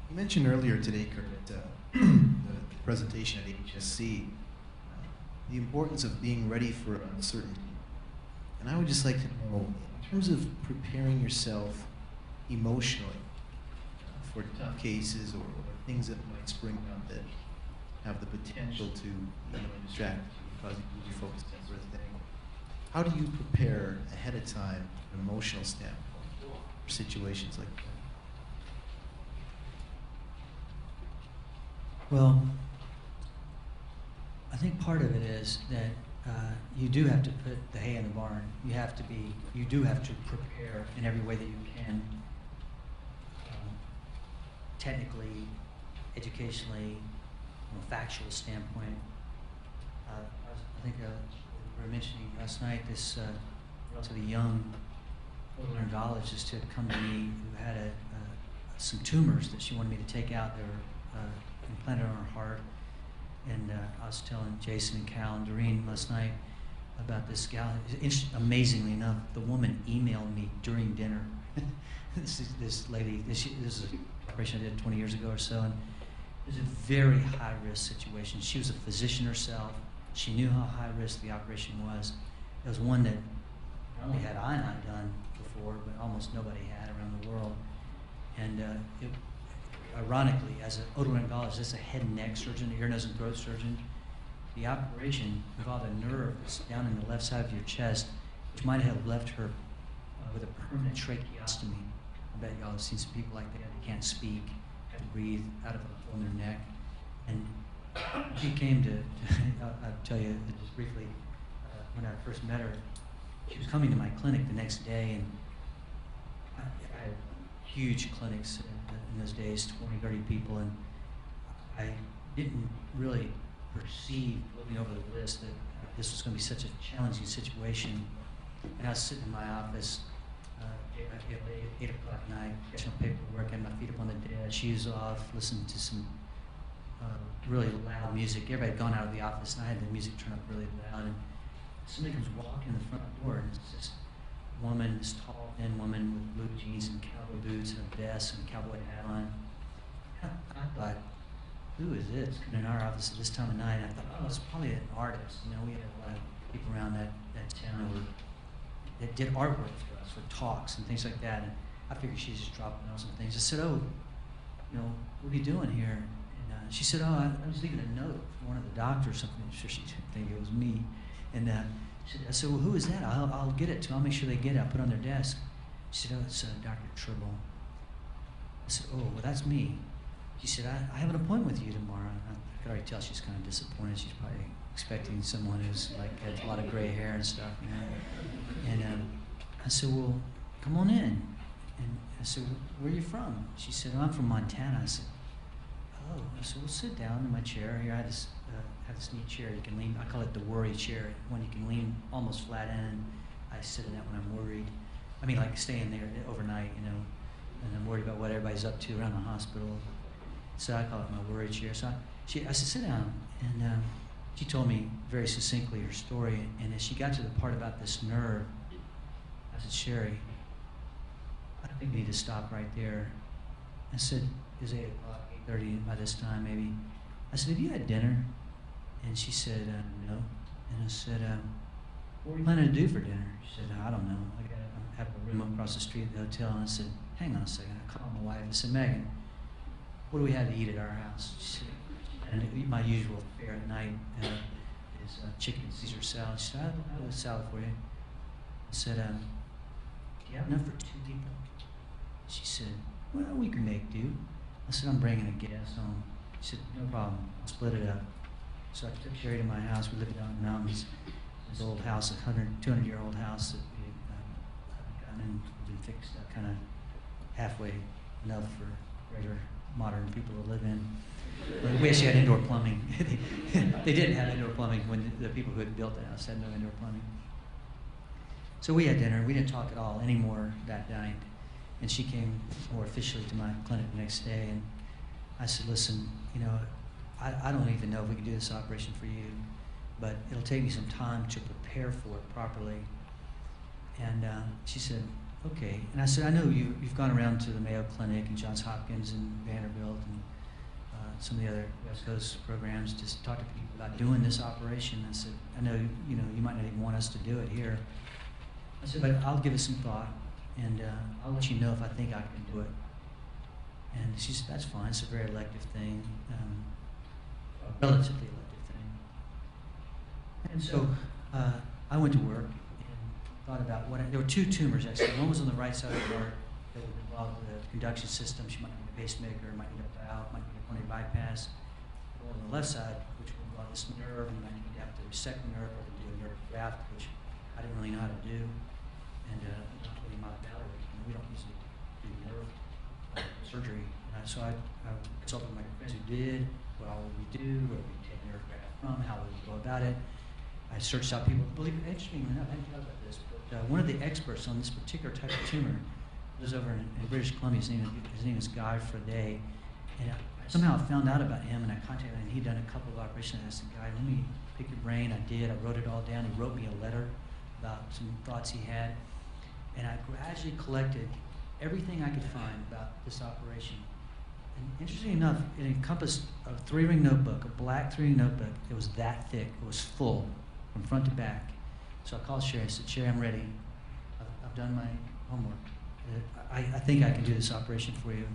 You mentioned earlier today, Curt, at the presentation at HSC, the importance of being ready for uncertainty. And I would just like to know, in terms of preparing yourself emotionally for tough cases or things that might spring up that have the potential to distract you, cause you to lose your focus, that sort of thing. How do you prepare ahead of time from an emotional standpoint for situations like that? Well, I think part of it is that you do have to put the hay in the barn. You do have to prepare in every way that you can, technically, educationally, from a factual standpoint. I think we were mentioning last night this relatively young otolaryngologist who had come to me who had some tumors that she wanted me to take out. They were implanted on her heart. And I was telling Jason and Cal and Doreen last night about this gal. Amazingly enough, the woman emailed me during dinner. this lady, this is an operation I did 20 years ago or so, and it was a very high-risk situation. She was a physician herself. She knew how high-risk the operation was. It was one that not only had I and I done before, but almost nobody had around the world. And ironically, as an otolaryngologist, that's a head and neck surgeon, ear, nose, and throat surgeon. The operation involved a nerve that's down in the left side of your chest, which might have left her with a permanent tracheostomy. I bet y'all have seen some people like that. They can't speak, have to breathe out of a hole in their neck. And she came to I'll tell you just briefly, when I first met her, she was coming to my clinic the next day, and I had huge clinics in those days, 20, 30 people, and I didn't really perceive, looking over the list, that this was going to be such a challenging situation. And I was sitting in my office at 8 o'clock at night, getting paperwork, had my feet up on the desk, shoes off, listening to some really loud music. Everybody had gone out of the office, and I had the music turned up really loud, and somebody comes walking in the front door, and it's this woman, this tall, thin woman with blue jeans and cowboy boots and a vest and a cowboy hat on. I thought, who is this coming in our office at this time of night? I thought, oh, it's probably an artist. You know, we had a lot of people around that town that did artwork for us, for talks and things like that. And I figured she was just dropping off some things. I said, oh, you know, what are you doing here? And she said, oh, I was leaving a note for one of the doctors or something. I'm sure she didn't think it was me. And I said, well, who is that? I'll get it to them. I'll make sure they get it. I'll put it on their desk. She said, oh, it's Dr. Tribble. I said, oh, well, that's me. She said, I have an appointment with you tomorrow. I could already tell she's kind of disappointed. She's probably expecting someone who's like had a lot of gray hair and stuff, you know. And I said, well, come on in. And I said, where are you from? She said, oh, I'm from Montana. I said, oh. I said, well, sit down in my chair. Here, I have this neat chair you can lean. I call it the worry chair. One you can lean almost flat in. And I sit in that when I'm worried. I mean, like staying there overnight, you know, and I'm worried about what everybody's up to around the hospital. So I call it my worry chair. So I said, sit down. And she told me very succinctly her story. And as she got to the part about this nerve, I said, Sherry, I think we need to stop right there. I said, it was 8 o'clock, 8:30 by this time maybe. I said, have you had dinner? And she said, no. And I said, what are you planning to do for dinner? She said, I don't know. I have a room across the street at the hotel. And I said, hang on a second. I called my wife and said, Megan, what do we have to eat at our house? She said, and my usual fare at night is chicken Caesar salad. She said, I'll have a salad for you. I said, do you have enough for 2 people? She said, well, we can make do. I said, I'm bringing a guest home. She said, no problem. I'll split it up. So I took Sherry to my house. We lived out in the mountains. This old house, 200-year-old house that we had gotten and been fixed up kind of halfway enough for regular modern people to live in. But we actually had indoor plumbing. They didn't have indoor plumbing when the people who had built the house had no indoor plumbing. So we had dinner. We didn't talk at all anymore that night. And she came more officially to my clinic the next day. And I said, listen, you know, I don't even know if we can do this operation for you, but it'll take me some time to prepare for it properly. And she said, okay. And I said, I know you've gone around to the Mayo Clinic and Johns Hopkins and Vanderbilt and some of the other West Coast programs to talk to people about doing this operation. I said, I know, you might not even want us to do it here. I said, but I'll give it some thought, and I'll let you know if I think I can do it. And she said, that's fine. It's a very elective thing, a relatively elective thing. And so I went to work and thought about there were two tumors, actually. One was on the right side of the heart that would involve the conduction system. She might need a pacemaker, might need a valve, might need a coronary bypass. Or on the left side, which would involve this nerve, and might need to have to resect the nerve or to do a nerve graft, which I didn't really know how to do. And not really my valley. We don't usually do nerve surgery. So I consulted with my friends who did. What all would we do? Where would we take nerve graft from? How would we go about it? I searched out people. Interestingly enough, I hadn't thought about this, but one of the experts on this particular type of tumor lives over in British Columbia. His name is Guy Friday. And I somehow found out about him, and I contacted him, and he'd done a couple of operations. I asked the guy, let me pick your brain. I did. I wrote it all down. He wrote me a letter about some thoughts he had. And I gradually collected everything I could find about this operation. And interestingly enough, it encompassed a 3-ring notebook, a black 3-ring notebook. It was that thick. It was full from front to back. So I called Sherry. I said, Sherry, I'm ready. I've done my homework. I think I can do this operation for you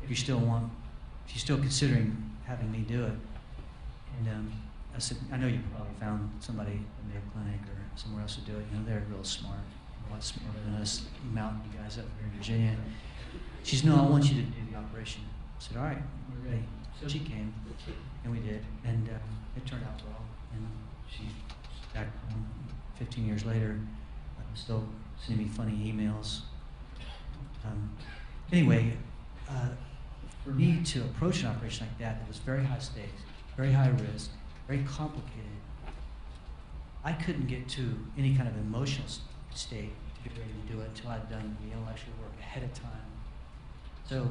if you're still considering having me do it. And I said, I know you probably found somebody in the Mayo Clinic or somewhere else to do it. They're real smart, a lot smarter than us mountain guys up here in Virginia. She said, no, I want you to do the operation. I said, all right, we're ready. So she came, and we did, and it turned out well. And she's back home 15 years later, still sending me funny emails. Anyway, for me to approach an operation like that was very high stakes, very high risk, very complicated, I couldn't get to any kind of emotional state to be ready to do it until I'd done the intellectual work ahead of time. So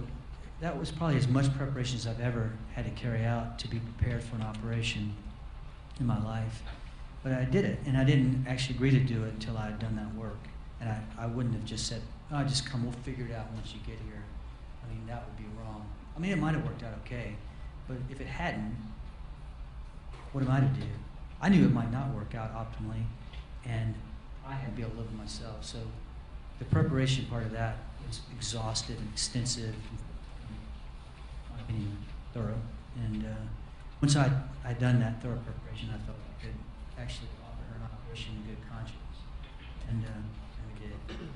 that was probably as much preparation as I've ever had to carry out to be prepared for an operation in my life. But I did it, and I didn't actually agree to do it until I had done that work. And I wouldn't have just said, oh, just come, we'll figure it out once you get here. I mean, that would be wrong. I mean, it might have worked out okay, but if it hadn't, what am I to do? I knew it might not work out optimally, and I had to be able to live with myself. So the preparation part of that was exhaustive and extensive, and, in my opinion, thorough. And once I'd done that thorough preparation, I felt I could actually offer her an operation in good conscience. And we did.